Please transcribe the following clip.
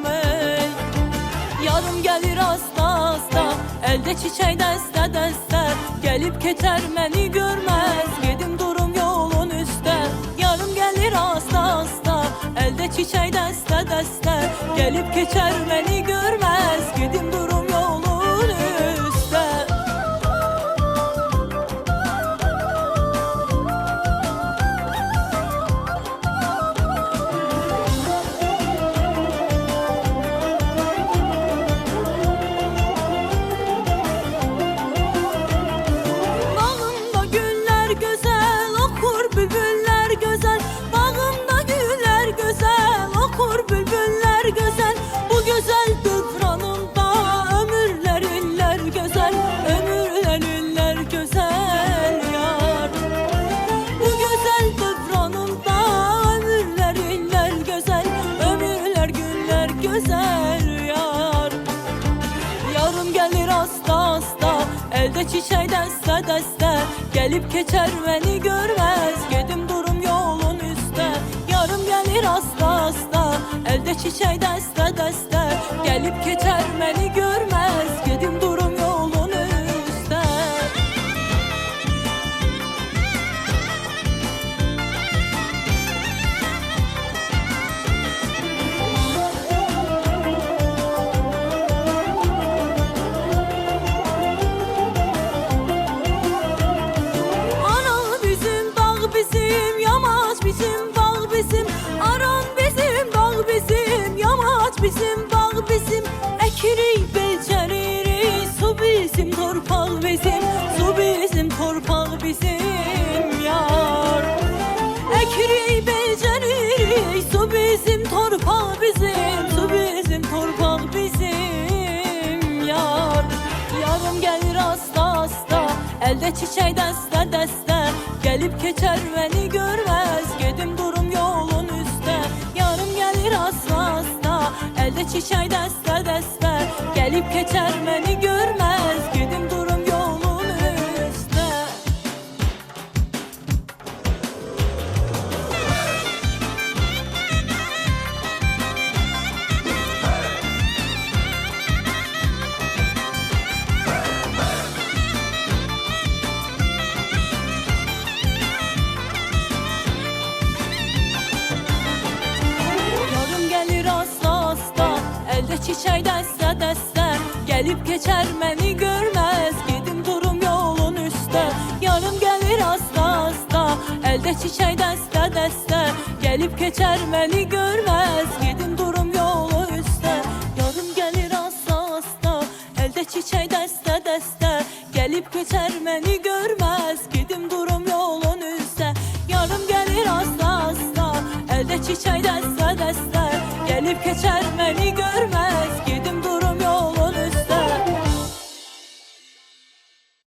ey. Yarım gelir asta asta, elde çiçeği deste deste, gelip geçer beni görmez, gedim durum yolun üstte. Yarım gelir asta asta, elde çiçeği deste deste, gelip geçer beni görmez, gedim durum yolun üstte. Elde çiçeği deste deste, gelip geçer beni görmez, gedim durum yolun üstte. Yarım gelir asta asta, elde çiçeği deste deste, gelip geçer beni görmez, gedim durum yolun üstte. Bizim bağ bizim, ekirik beceririk, su bizim torpaq bizim, su bizim torpaq bizim yar. Ekirik beceririk, su bizim torpaq bizim, su bizim torpaq bizim yar. Yarım gelir asta asta, elde çiçeği deste deste, gelip geçer beni görmez, gedim durum yolun üstte. Yarım gelir asta asta, elde çiçeği deste deste, gelip geçer beni görmez, gedim durum yolun üstte. Yarım gelir asta asta, elde çiçeği deste deste, gelip geçer beni görmez, gedim durum yolun üstte. Yarım gelir asta asta, elde çiçeği deste deste, gelip geçer beni görmez, gedim durum yolun üstte. Yarım gelir asta asta, elde çiçeği deste deste, gelip geçer beni görmez, gedim durum yolun üstte. Yarım gelir asta asta, elde çiçeği deste deste, gelip geçer beni görmez,